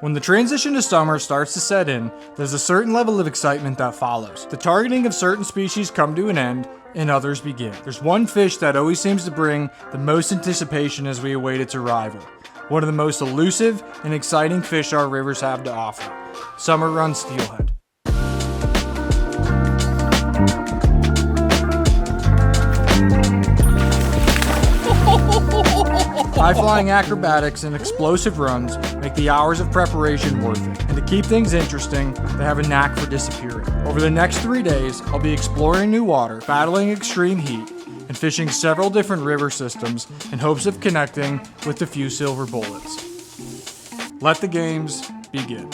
When the transition to summer starts to set in, there's a certain level of excitement that follows. The targeting of certain species come to an end, and others begin. There's one fish that always seems to bring the most anticipation as we await its arrival. One of the most elusive and exciting fish our rivers have to offer. Summer run steelhead. High-flying acrobatics and explosive runs make the hours of preparation worth it. And to keep things interesting, they have a knack for disappearing. Over the next 3 days, I'll be exploring new water, battling extreme heat, and fishing several different river systems in hopes of connecting with a few silver bullets. Let the games begin.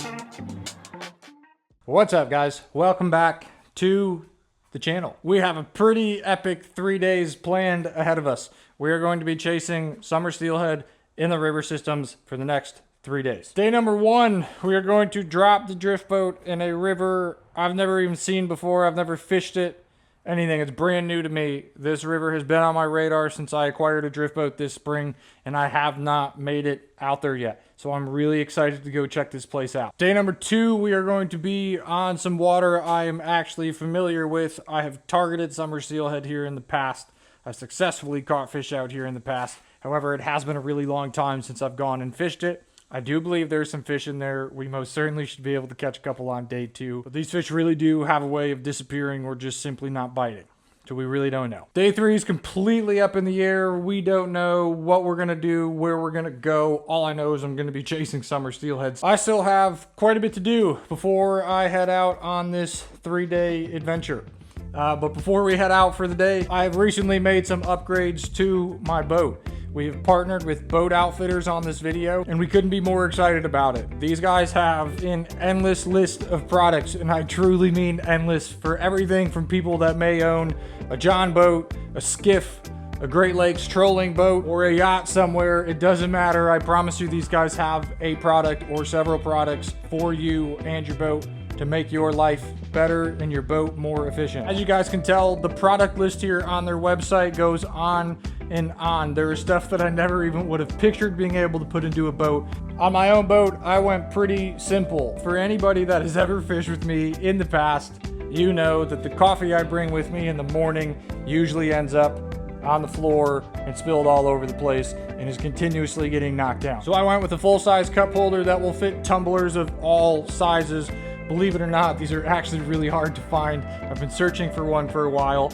What's up, guys? Welcome back to the channel. We have a pretty epic 3 days planned ahead of us. We are going to be chasing summer steelhead in the river systems for the next 3 days. Day number 1, we are going to drop the drift boat in a river I've never even seen before. I've never fished it, anything. It's brand new to me. This river has been on my radar since I acquired a drift boat this spring, and I have not made it out there yet. So I'm really excited to go check this place out. Day number 2, we are going to be on some water I am actually familiar with. I have targeted summer steelhead here in the past. I've successfully caught fish out here in the past. However, it has been a really long time since I've gone and fished it. I do believe there's some fish in there. We most certainly should be able to catch a couple on day 2. But these fish really do have a way of disappearing or just simply not biting. So we really don't know. Day 3 is completely up in the air. We don't know what we're going to do, where we're going to go. All I know is I'm going to be chasing summer steelheads. I still have quite a bit to do before I head out on this 3-day adventure. But before we head out for the day, I have recently made some upgrades to my boat. We have partnered with boat outfitters on this video, and we couldn't be more excited about it. These guys have an endless list of products, and I truly mean endless, for everything from people that may own a John boat, a skiff, a Great Lakes trolling boat, or a yacht somewhere. It doesn't matter. I promise you these guys have a product or several products for you and your boat to make your life better and your boat more efficient. As you guys can tell, the product list here on their website goes on and on. There is stuff that I never even would have pictured being able to put into a boat. On my own boat, I went pretty simple. For anybody that has ever fished with me in the past, you know that the coffee I bring with me in the morning usually ends up on the floor and spilled all over the place and is continuously getting knocked down. So I went with a full-size cup holder that will fit tumblers of all sizes. Believe it or not, these are actually really hard to find. I've been searching for one for a while.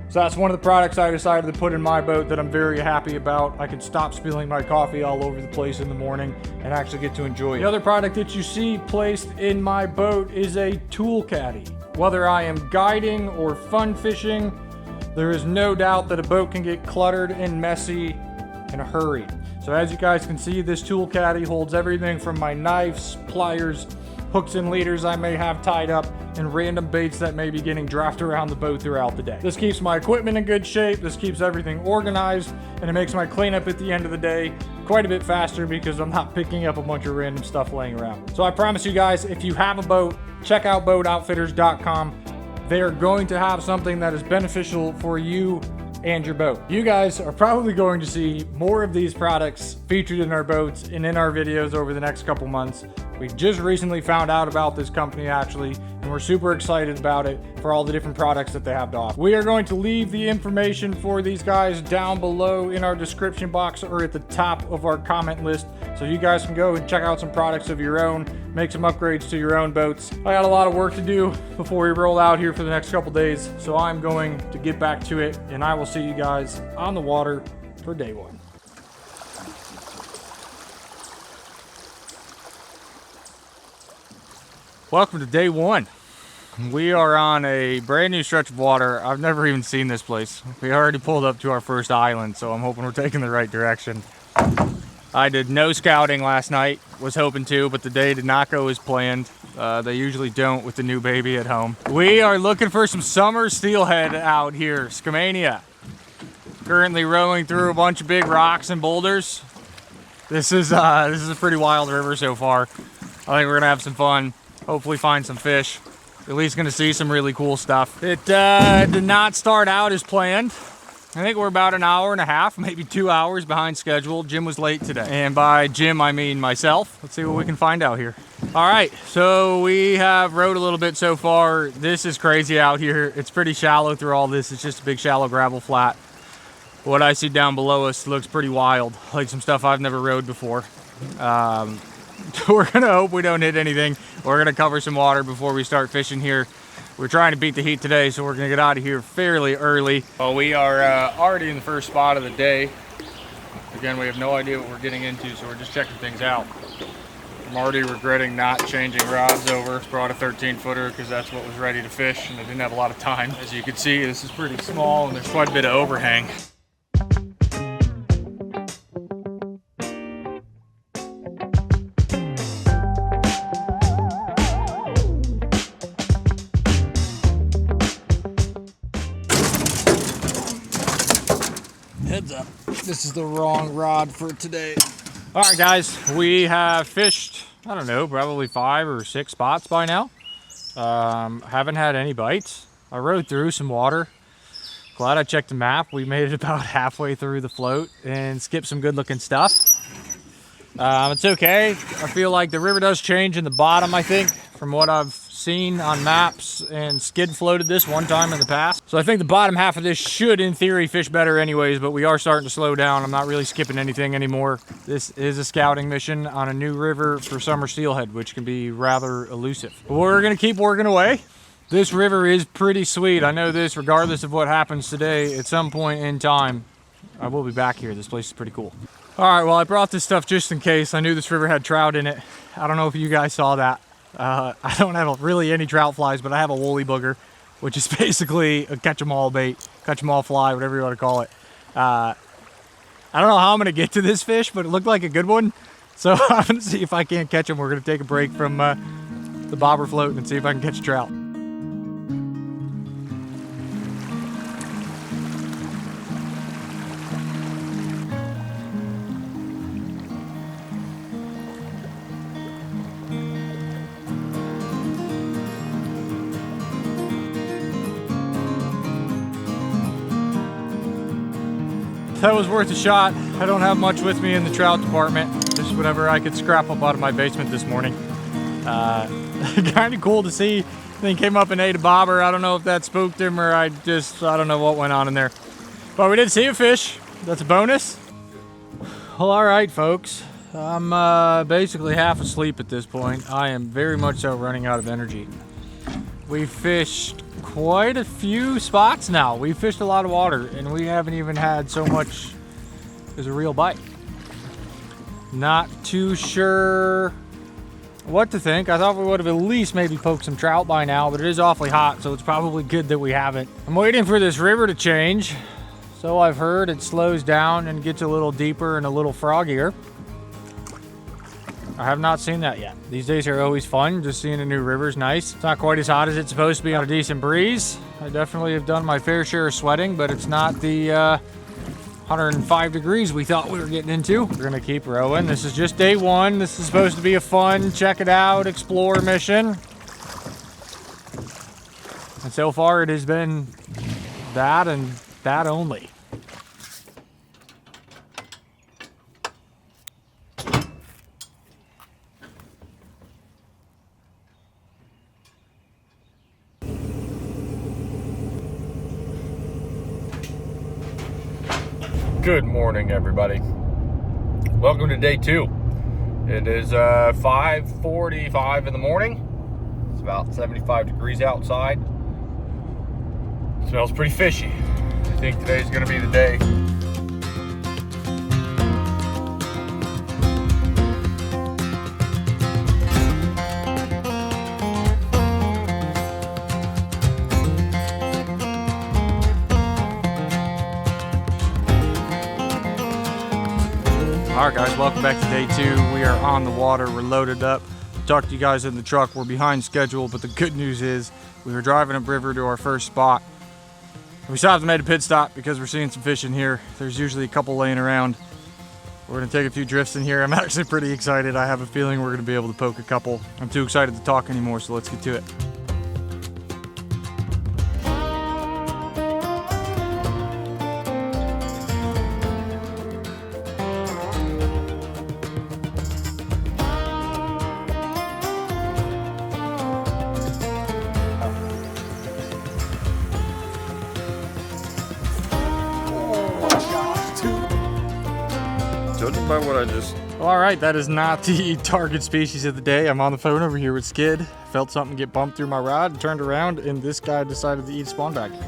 So that's one of the products I decided to put in my boat that I'm very happy about. I can stop spilling my coffee all over the place in the morning and actually get to enjoy it. The other product that you see placed in my boat is a tool caddy. Whether I am guiding or fun fishing, there is no doubt that a boat can get cluttered and messy in a hurry. So as you guys can see, this tool caddy holds everything from my knives, pliers, hooks and leaders I may have tied up, and random baits that may be getting drafted around the boat throughout the day. This keeps my equipment in good shape, this keeps everything organized, and it makes my cleanup at the end of the day quite a bit faster because I'm not picking up a bunch of random stuff laying around. So I promise you guys, if you have a boat, check out boatoutfitters.com. They are going to have something that is beneficial for you and your boat. You guys are probably going to see more of these products featured in our boats and in our videos over the next couple months. We just recently found out about this company actually, and we're super excited about it for all the different products that they have to offer. We are going to leave the information for these guys down below in our description box or at the top of our comment list, so you guys can go and check out some products of your own, make some upgrades to your own boats. I got a lot of work to do before we roll out here for the next couple days, so I'm going to get back to it, and I will see you guys on the water for day 1. Welcome to day 1. We are on a brand new stretch of water. I've never even seen this place. We already pulled up to our first island, so I'm hoping we're taking the right direction. I did no scouting last night, was hoping to, but the day did not go as planned. They usually don't with the new baby at home. We are looking for some summer steelhead out here, Skamania. Currently rolling through a bunch of big rocks and boulders. This is a pretty wild river so far. I think we're gonna have some fun. Hopefully find some fish. At least gonna see some really cool stuff. It did not start out as planned. I think we're about an hour and a half, maybe 2 hours behind schedule. Jim was late today. And by Jim, I mean myself. Let's see what we can find out here. All right, so we have rode a little bit so far. This is crazy out here. It's pretty shallow through all this. It's just a big shallow gravel flat. What I see down below us looks pretty wild, like some stuff I've never rode before. We're gonna hope we don't hit anything. We're gonna cover some water before we start fishing here. We're trying to beat the heat today, so we're gonna get out of here fairly early. Well, we are already in the first spot of the day. Again, we have no idea what we're getting into, so we're just checking things out. I'm already regretting not changing rods over. Brought a 13-footer because that's what was ready to fish, and I didn't have a lot of time. As you can see, this is pretty small, and there's quite a bit of overhang. Heads up, this is the wrong rod for today. All right, guys, we have fished, I don't know, probably 5 or 6 spots by now. Haven't had any bites. I rode through some water. Glad I checked the map. We made it about halfway through the float and skipped some good looking stuff. It's okay. I feel like the river does change in the bottom, I think, from what I've seen on maps, and skid floated this one time in the past. So I think the bottom half of this should, in theory, fish better anyways, but we are starting to slow down. I'm not really skipping anything anymore. This is a scouting mission on a new river for summer steelhead, which can be rather elusive. But we're gonna keep working away. This river is pretty sweet. I know this, regardless of what happens today, at some point in time, I will be back here. This place is pretty cool. All right, well, I brought this stuff just in case. I knew this river had trout in it. I don't know if you guys saw that. I don't have really any trout flies, but I have a woolly booger, which is basically a catch-em-all bait, catch-em-all fly, whatever you want to call it. I don't know how I'm going to get to this fish, but it looked like a good one. So I'm going to see if I can't catch him. We're going to take a break from the bobber float and see if I can catch a trout. That was worth a shot. I don't have much with me in the trout department. Just whatever I could scrap up out of my basement this morning. Kind of cool to see. Thing came up and ate a bobber. I don't know if that spooked him or I don't know what went on in there. But we did see a fish. That's a bonus. Well, all right, folks. I'm basically half asleep at this point. I am very much so running out of energy. We fished quite a few spots now. We've fished a lot of water and we haven't even had so much as a real bite. Not too sure what to think. I thought we would have at least maybe poked some trout by now, but it is awfully hot, so it's probably good that we haven't. I'm waiting for this river to change. So I've heard it slows down and gets a little deeper and a little froggier. I have not seen that yet. These days are always fun. Just seeing a new river is nice. It's not quite as hot as it's supposed to be on a decent breeze. I definitely have done my fair share of sweating, but it's not the 105 degrees we thought we were getting into. We're gonna keep rowing. This is just day one. This is supposed to be a fun, check it out, explore mission. And so far it has been that and that only. Good morning, everybody. Welcome to day 2. It is 5:45 in the morning. It's about 75 degrees outside. It smells pretty fishy. I think today's gonna be the day. All right, guys, welcome back to day 2. We are on the water. We're loaded up. Talked to you guys in the truck. We're behind schedule, but the good news is we were driving upriver to our first spot. We stopped and made a pit stop because we're seeing some fish in here. There's usually a couple laying around. We're gonna take a few drifts in here. I'm actually pretty excited. I have a feeling we're gonna be able to poke a couple. I'm too excited to talk anymore, so let's get to it. by what I just... All right, that is not the target species of the day. I'm on the phone over here with Skid. Felt something get bumped through my rod, turned around, and this guy decided to eat spawn bag. We were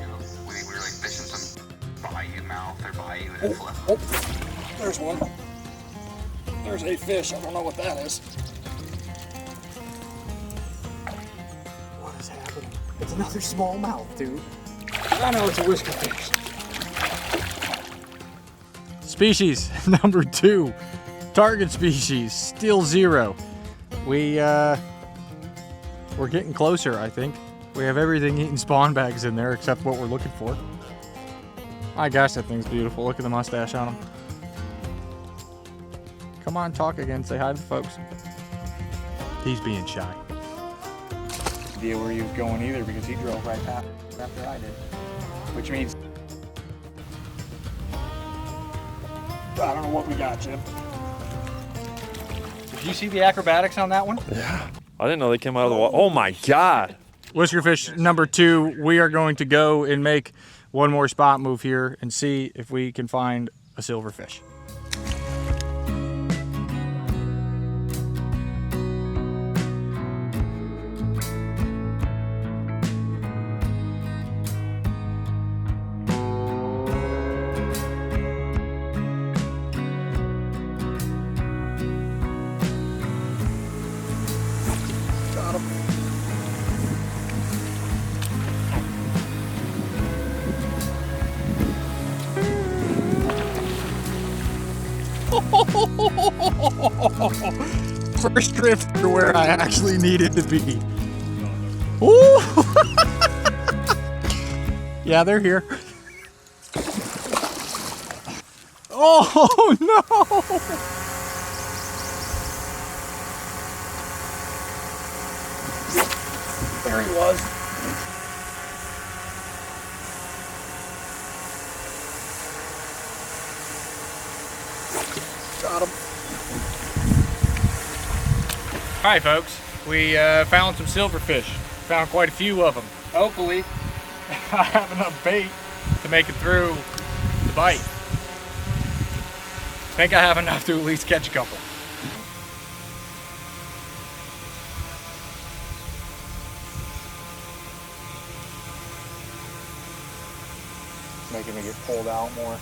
like fishing some bayou mouth or bayou and it flipped. Oh, there's one. There's a fish. I don't know what that is. What is happening? It's another smallmouth, dude. I know it's a whisker fish. Species number 2. Target species, still 0. We're getting closer, I think. We have everything eating spawn bags in there except what we're looking for. My gosh, that thing's beautiful. Look at the mustache on him. Come on, talk again. Say hi to the folks. He's being shy. No idea where he was going either because he drove right past after I did. Which means I don't know what we got, Jim. Did you see the acrobatics on that one? Yeah. I didn't know they came out of the water. Oh my God. Whiskerfish number 2. We are going to go and make one more spot move here and see if we can find a silverfish. First trip to where I actually needed to be. Ooh! Yeah, they're here. Oh no! There he was. Got him. All right, folks. We found some silverfish. Found quite a few of them. Hopefully, I have enough bait to make it through the bite. I think I have enough to at least catch a couple. Making me get pulled out more.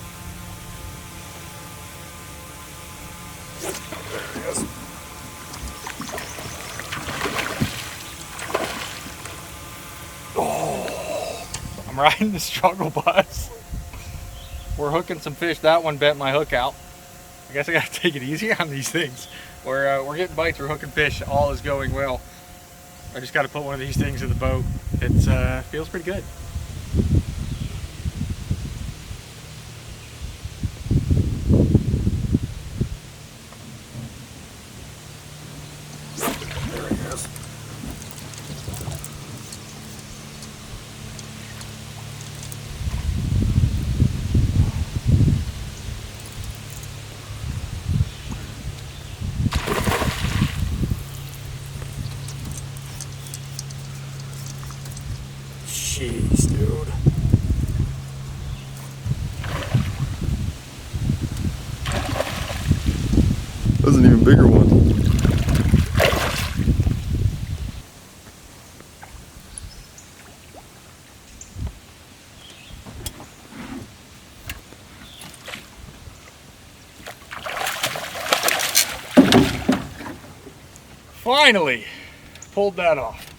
There he is. Oh, I'm riding the struggle bus. We're hooking some fish. That one bent my hook out. I guess I gotta take it easy on these things. We're getting bites, we're hooking fish, all is going well. I just gotta put one of these things in the boat. It feels pretty good. There he is. Jeez, dude. That was an even bigger one. Finally pulled that off.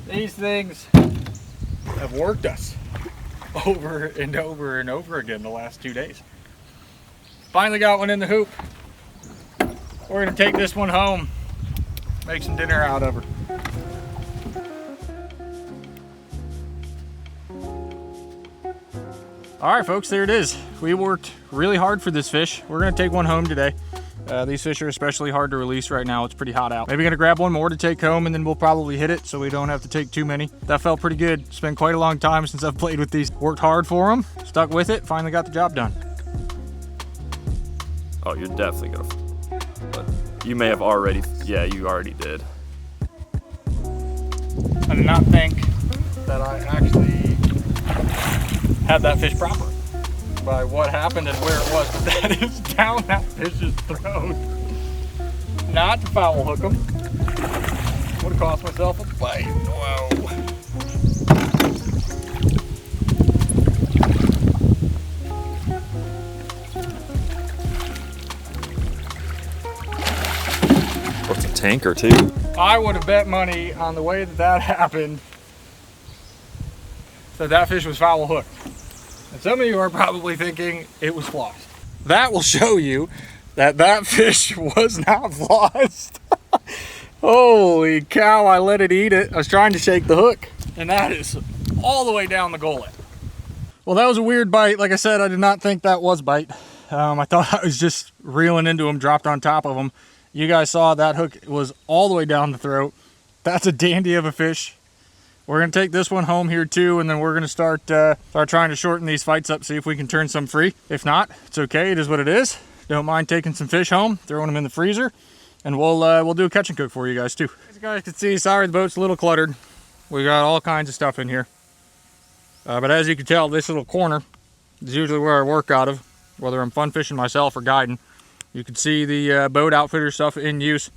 These things have worked us over and over and over again the last 2 days. Finally got one in the hoop. We're gonna take this one home, make some dinner out of her. All right, folks, there it is. We worked really hard for this fish. We're gonna take one home today. These fish are especially hard to release right now. It's pretty hot out. Maybe gonna grab one more to take home and then we'll probably hit it so we don't have to take too many. That felt pretty good. It's been quite a long time since I've played with these. Worked hard for them, stuck with it, finally got the job done. Oh, you're definitely gonna. But you may have already. Yeah, you already did. I did not think that I actually had that fish proper. by what happened and where it was, but that is down that fish's throat. Not to foul hook him. Would have cost myself a bite. Whoa. What's a tank or two? I would have bet money on the way that that happened that that fish was foul hooked. And some of you are probably thinking it was flossed. That will show you that that fish was not flossed. Holy cow, I let it eat it. I was trying to shake the hook, and that is all the way down the gullet. Well, that was a weird bite. Like I said, I did not think that was bite. I thought I was just reeling into him, dropped on top of him. You guys saw that hook was all the way down the throat. That's a dandy of a fish. We're gonna take this one home here too, and then we're gonna start trying to shorten these fights up, see if we can turn some free. If not, it's okay, it is what it is. Don't mind taking some fish home, throwing them in the freezer, and we'll do a catch and cook for you guys too. As you guys can see, sorry the boat's a little cluttered. We got all kinds of stuff in here. But as you can tell, this little corner is usually where I work out of, whether I'm fun fishing myself or guiding. You can see the boat outfitter stuff in use.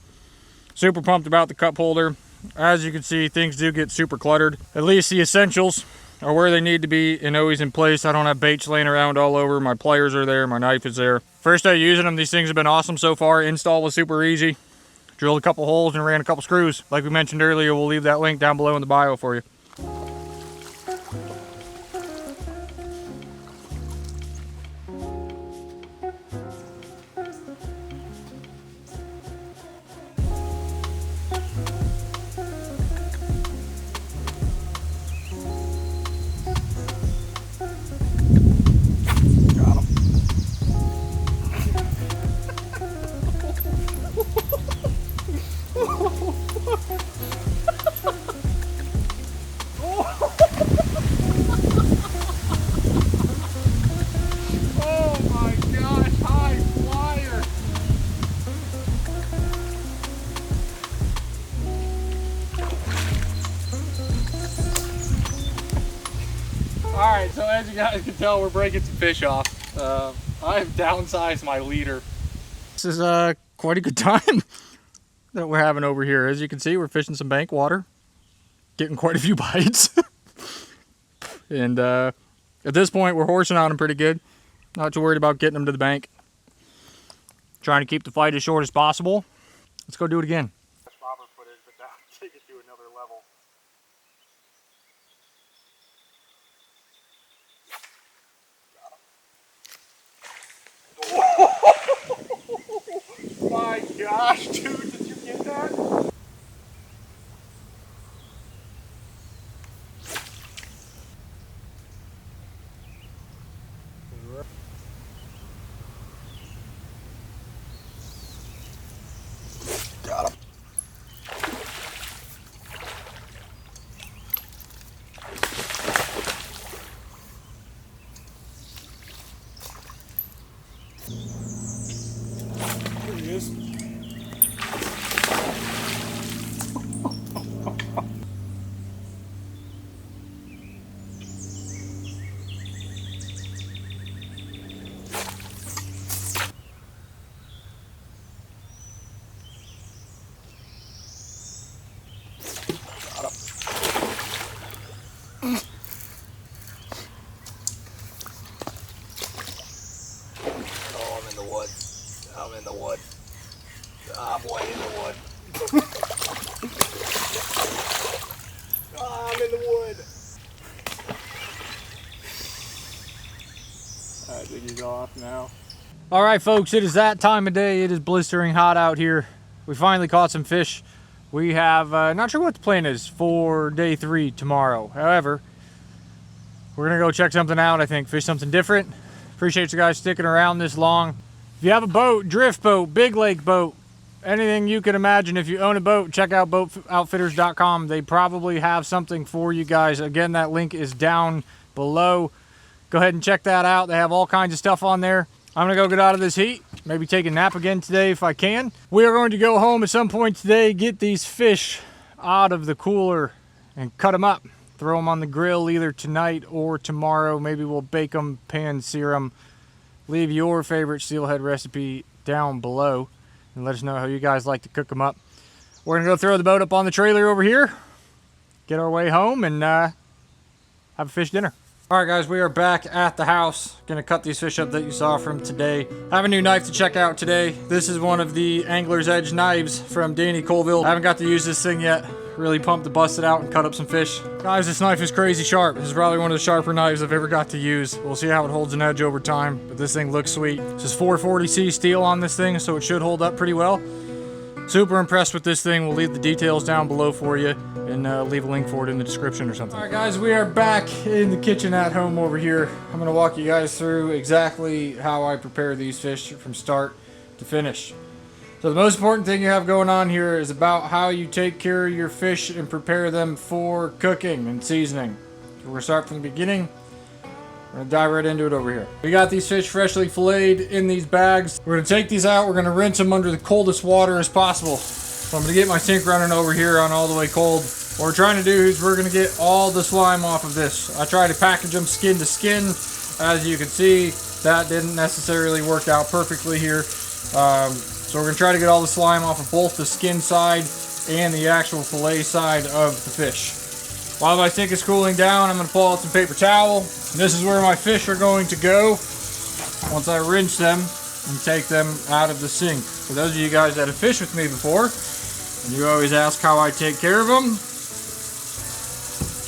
Super pumped about the cup holder. As you can see, things do get super cluttered. At least the essentials are where they need to be and always in place. I don't have baits laying around all over. My pliers are there, my knife is there. First day using them, these things have been awesome so far. Install was super easy. Drilled a couple holes and ran a couple screws. Like we mentioned earlier, we'll leave that link down below in the bio for you. Alright, so as you guys can tell, we're breaking some fish off. I've downsized my leader. This is quite a good time that we're having over here. As you can see, we're fishing some bank water, getting quite a few bites. And at this point, we're horsing on them pretty good. Not too worried about getting them to the bank. Trying to keep the fight as short as possible. Let's go do it again. Robber footage, but now take it to another level. My gosh, dude, did you get that? Got him. There he is. I'm in the wood. I'm way in the wood. I'm in the wood. I think he's off now. All right, folks, it is that time of day. It is blistering hot out here. We finally caught some fish. We have, not sure what the plan is for day 3 tomorrow. However, we're gonna go check something out, I think, fish something different. Appreciate you guys sticking around this long. If you have a boat, drift boat, big lake boat, anything you can imagine, if you own a boat, check out boatoutfitters.com. They probably have something for you guys. Again, that link is down below. Go ahead and check that out. They have all kinds of stuff on there. I'm gonna go get out of this heat, maybe take a nap again today if I can. We are going to go home at some point today, get these fish out of the cooler and cut them up throw them on the grill either tonight or tomorrow. Maybe we'll bake them, pan sear them. Leave your favorite steelhead recipe down below and let us know how you guys like to cook them up. We're gonna go throw the boat up on the trailer over here, get our way home, and have a fish dinner. All right, guys, we are back at the house. Gonna cut these fish up that you saw from today. I have a new knife to check out today. This is one of the Angler's Edge knives from Danny Colville. I haven't got to use this thing yet. Really pumped to bust it out and cut up some fish. Guys, this knife is crazy sharp. This is probably one of the sharper knives I've ever got to use. We'll see how it holds an edge over time, but this thing looks sweet. This is 440C steel on this thing, so it should hold up pretty well. Super impressed with this thing. We'll leave the details down below for you and leave a link for it in the description or something. All right, guys, we are back in the kitchen at home over here. I'm gonna walk you guys through exactly how I prepare these fish from start to finish. So the most important thing you have going on here is about how you take care of your fish and prepare them for cooking and seasoning. So we're gonna start from the beginning. We're gonna dive right into it over here. We got these fish freshly filleted in these bags. We're gonna take these out. We're gonna rinse them under the coldest water as possible. So I'm gonna get my sink running over here on all the way cold. What we're trying to do is we're gonna get all the slime off of this. I try to package them skin to skin. As you can see, that didn't necessarily work out perfectly here. So we're gonna try to get all the slime off of both the skin side and the actual fillet side of the fish. While my sink is cooling down, I'm gonna pull out some paper towel. This is where my fish are going to go once I rinse them and take them out of the sink. For those of you guys that have fished with me before, and you always ask how I take care of them,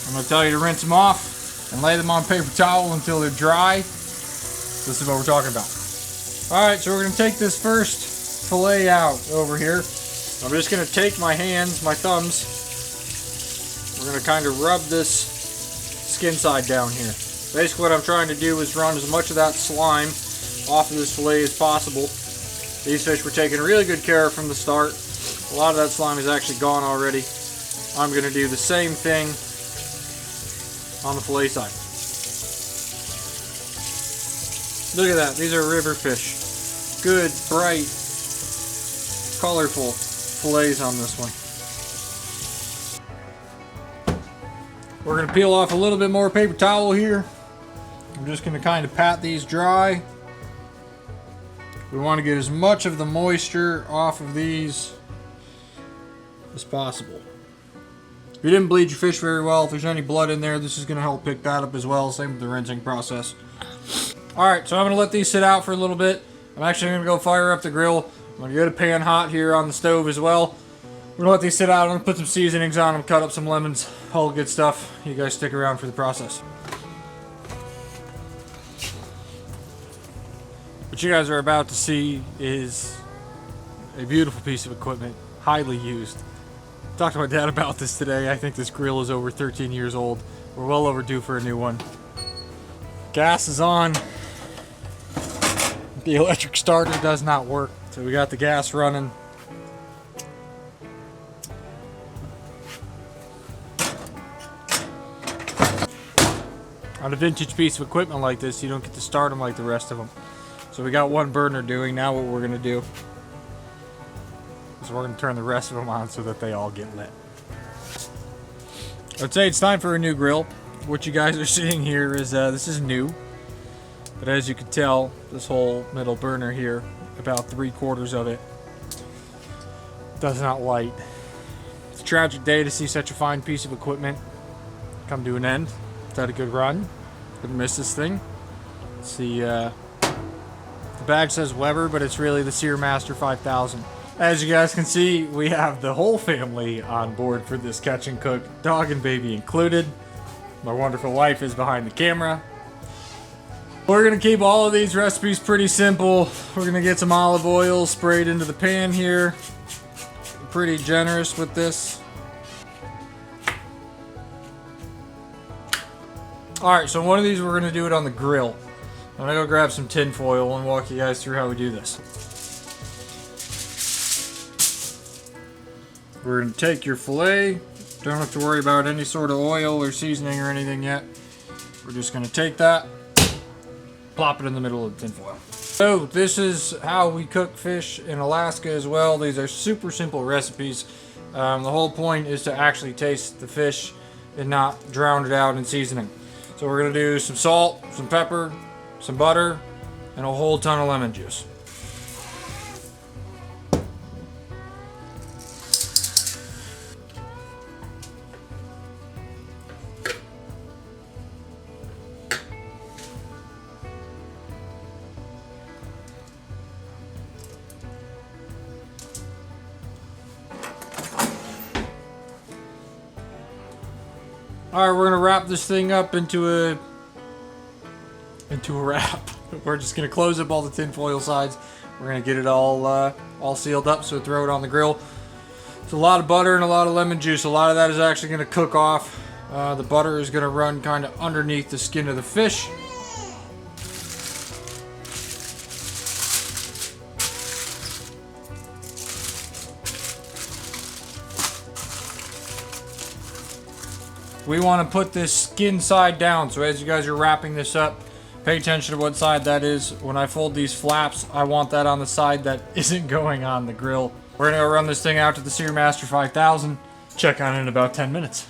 I'm gonna tell you to rinse them off and lay them on paper towel until they're dry. This is what we're talking about. All right, so we're gonna take this first fillet out over here. I'm just gonna take my hands, my thumbs, we're going to kind of rub this skin side down here. Basically what I'm trying to do is run as much of that slime off of this fillet as possible. These fish were taken really good care of from the start. A lot of that slime is actually gone already. I'm going to do the same thing on the fillet side. Look at that. These are river fish. Good, bright, colorful fillets on this one. We're going to peel off a little bit more paper towel here. I'm just going to kind of pat these dry. We want to get as much of the moisture off of these as possible. If you didn't bleed your fish very well, if there's any blood in there, this is going to help pick that up as well. Same with the rinsing process. Alright, so I'm going to let these sit out for a little bit. I'm actually going to go fire up the grill. I'm going to get a pan hot here on the stove as well. We're going to let these sit out. I'm going to put some seasonings on them, cut up some lemons, all the good stuff. You guys stick around for the process. What you guys are about to see is a beautiful piece of equipment, highly used. Talked to my dad about this today. I think this grill is over 13 years old. We're well overdue for a new one. Gas is on. The electric starter does not work. So we got the gas running. On a vintage piece of equipment like this, you don't get to start them like the rest of them. So we got one burner doing. Now what we're going to do is we're going to turn the rest of them on so that they all get lit. I'd say it's time for a new grill. What you guys are seeing here is this is new. But as you can tell, this whole middle burner here, about 3/4 of it, does not light. It's a tragic day to see such a fine piece of equipment come to an end. It's had a good run. Couldn't miss this thing. It's the bag says Weber, but it's really the Searmaster 5000. As you guys can see, we have the whole family on board for this catch and cook, dog and baby included. My wonderful wife is behind the camera. We're gonna keep all of these recipes pretty simple. We're gonna get some olive oil sprayed into the pan here. Pretty generous with this. Alright, so one of these we're going to do it on the grill. I'm going to go grab some tin foil and walk you guys through how we do this. We're going to take your fillet. Don't have to worry about any sort of oil or seasoning or anything yet. We're just going to take that, plop it in the middle of the tin foil. So this is how we cook fish in Alaska as well. These are super simple recipes. The whole point is to actually taste the fish and not drown it out in seasoning. So we're gonna do some salt, some pepper, some butter, and a whole ton of lemon juice. All right, we're gonna wrap this thing up into a wrap. We're just gonna close up all the tinfoil sides. We're gonna get it all sealed up, so throw it on the grill. It's a lot of butter and a lot of lemon juice. A lot of that is actually gonna cook off. The butter is gonna run kind of underneath the skin of the fish. We want to put this skin side down, so as you guys are wrapping this up, pay attention to what side that is. When I fold these flaps, I want that on the side that isn't going on the grill. We're gonna go run this thing out to the Searmaster 5000. Check on it in about 10 minutes.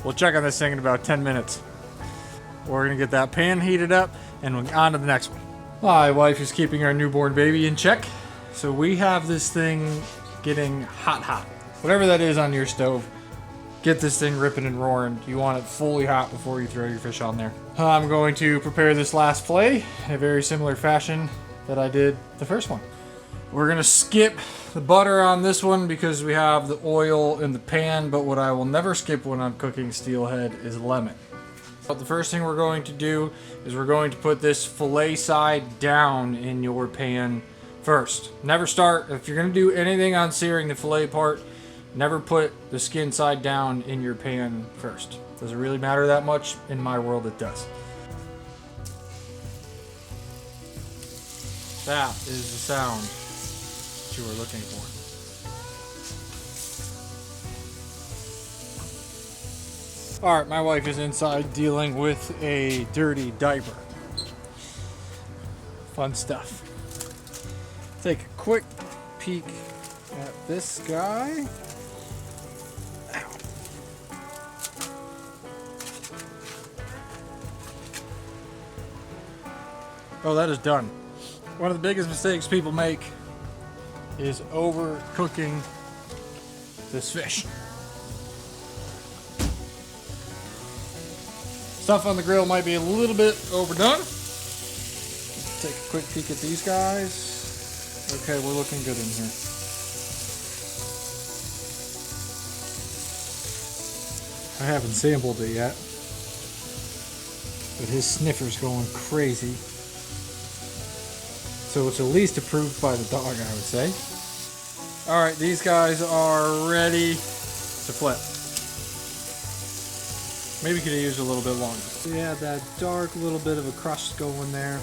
We'll check on this thing in about 10 minutes. We're gonna get that pan heated up and we're on to the next one. My wife is keeping our newborn baby in check. So we have this thing getting hot. Whatever that is on your stove, get this thing ripping and roaring. You want it fully hot before you throw your fish on there. I'm going to prepare this last fillet in a very similar fashion that I did the first one. We're gonna skip the butter on this one because we have the oil in the pan, but what I will never skip when I'm cooking steelhead is lemon. But the first thing we're going to do is we're going to put this fillet side down in your pan first. Never start, if you're gonna do anything on searing the fillet part, never put the skin side down in your pan first. Does it really matter that much? In my world, it does. That is the sound that you were looking for. All right, my wife is inside dealing with a dirty diaper. Fun stuff. Take a quick peek at this guy. Ow. Oh, that is done. One of the biggest mistakes people make is overcooking this fish. Stuff on the grill might be a little bit overdone. Take a quick peek at these guys. Okay, we're looking good in here. I haven't sampled it yet, but his sniffer's going crazy. So it's at least approved by the dog, I would say. All right, these guys are ready to flip. Maybe could have used a little bit longer. Yeah, that dark little bit of a crust going there.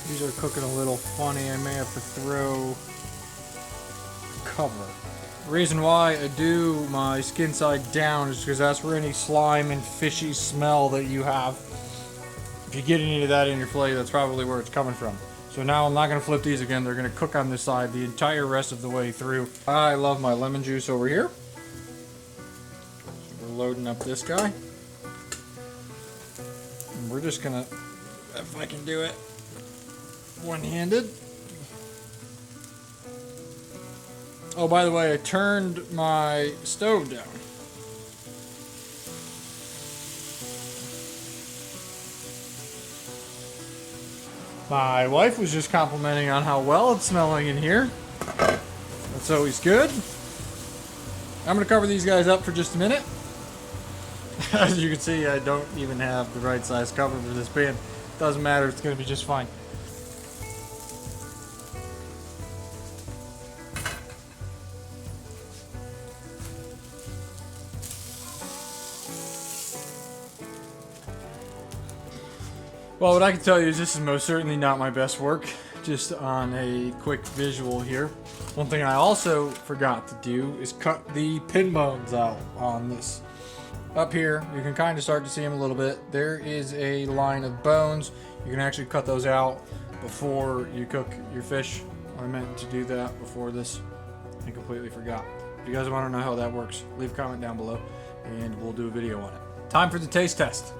These are cooking a little funny. I may have to throw cover. The reason why I do my skin side down is because that's where any slime and fishy smell that you have, if you get any of that in your fillet, that's probably where it's coming from. So now I'm not going to flip these again. They're going to cook on this side the entire rest of the way through. I love my lemon juice over here. So we're loading up this guy. And we're just going to, if I can do it, one-handed. Oh, by the way, I turned my stove down. My wife was just complimenting on how well it's smelling in here. That's always good. I'm going to cover these guys up for just a minute. As you can see, I don't even have the right size cover for this pan. Doesn't matter, it's going to be just fine. Well, what I can tell you is this is most certainly not my best work, just on a quick visual here. One thing I also forgot to do is cut the pin bones out on this. Up here, you can kind of start to see them a little bit. There is a line of bones. You can actually cut those out before you cook your fish. I meant to do that before this and completely forgot. If you guys want to know how that works, leave a comment down below and we'll do a video on it. Time for the taste test.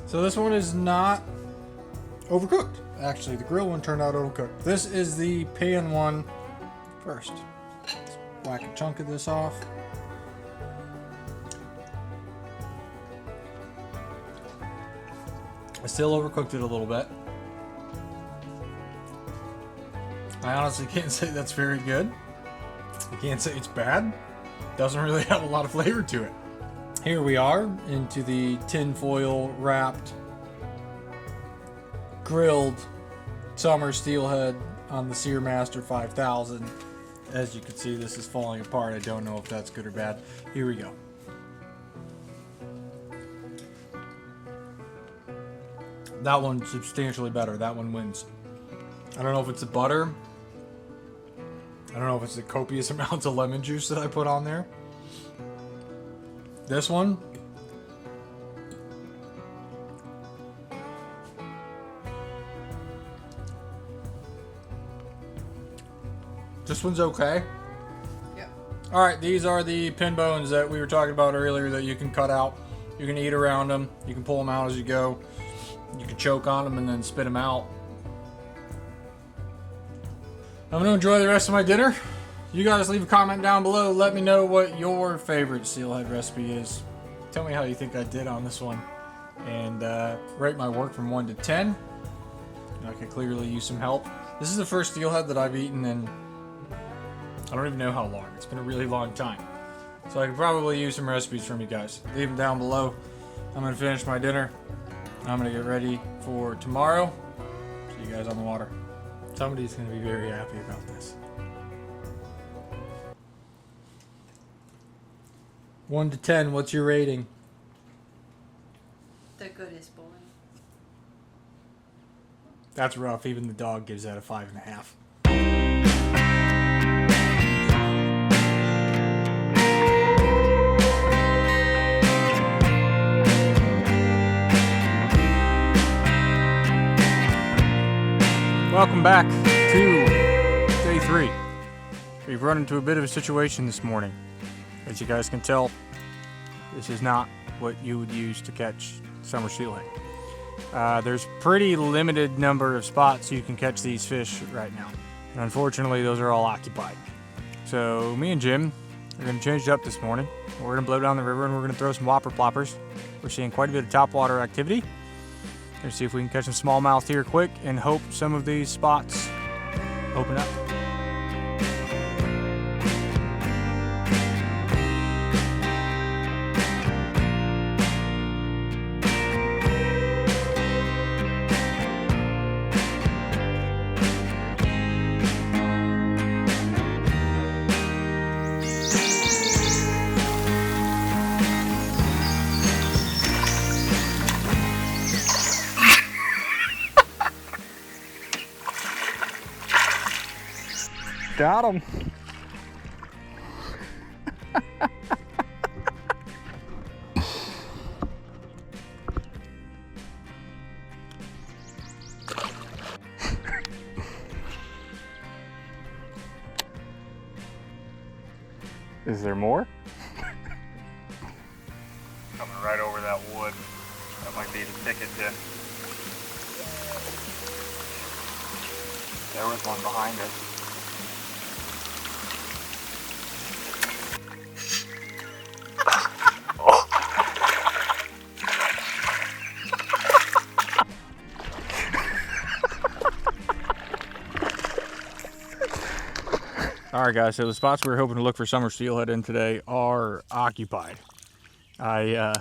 So this one is not overcooked. Actually, the grill one turned out overcooked. This is the pan one first. Let's whack a chunk of this off. I still overcooked it a little bit. I honestly can't say that's very good. I can't say it's bad. Doesn't really have a lot of flavor to it. Here we are into the tinfoil wrapped, grilled summer steelhead on the Searmaster 5000. As you can see, this is falling apart. I don't know if that's good or bad. Here we go. That one's substantially better. That one wins. I don't know if it's the butter. I don't know if it's the copious amounts of lemon juice that I put on there. This one, this one's okay. Yep. All right, these are the pin bones that we were talking about earlier that you can cut out. You can eat around them. You can pull them out as you go. You can choke on them and then spit them out. I'm gonna enjoy the rest of my dinner. You guys leave a comment down below. Let me know what your favorite steelhead recipe is. Tell me how you think I did on this one. And rate my work from 1 to 10. I could clearly use some help. This is the first steelhead that I've eaten in I don't even know how long. It's been a really long time. So I could probably use some recipes from you guys. Leave them down below. I'm gonna finish my dinner. I'm gonna get ready for tomorrow. See you guys on the water. Somebody's gonna be very happy about this. 1 to 10, what's your rating? The goodest boy. That's rough. Even the dog gives that a 5.5. Welcome back to day 3. We've run into a bit of a situation this morning. As you guys can tell, this is not what you would use to catch summer steelhead. There's pretty limited number of spots you can catch these fish right now. And unfortunately, those are all occupied. So me and Jim are going to change it up this morning. We're going to blow down the river and we're going to throw some whopper ploppers. We're seeing quite a bit of topwater activity. Let's see if we can catch some smallmouth here quick and hope some of these spots open up. Got him. Is there more? Coming right over that wood. That might be the thicket then. There was one behind us. Alright guys, so the spots we were hoping to look for summer steelhead in today are occupied. I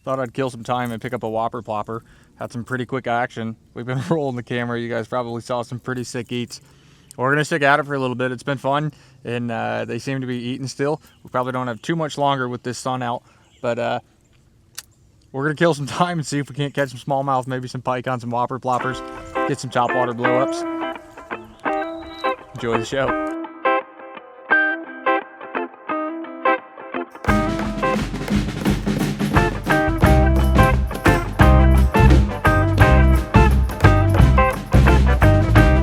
thought I'd kill some time and pick up a whopper plopper. Had some pretty quick action. We've been rolling the camera. You guys probably saw some pretty sick eats. We're going to stick at it for a little bit. It's been fun, and they seem to be eating still. We probably don't have too much longer with this sun out, but we're going to kill some time and see if we can't catch some smallmouth, maybe some pike on some whopper ploppers, get some topwater blow-ups. Enjoy the show.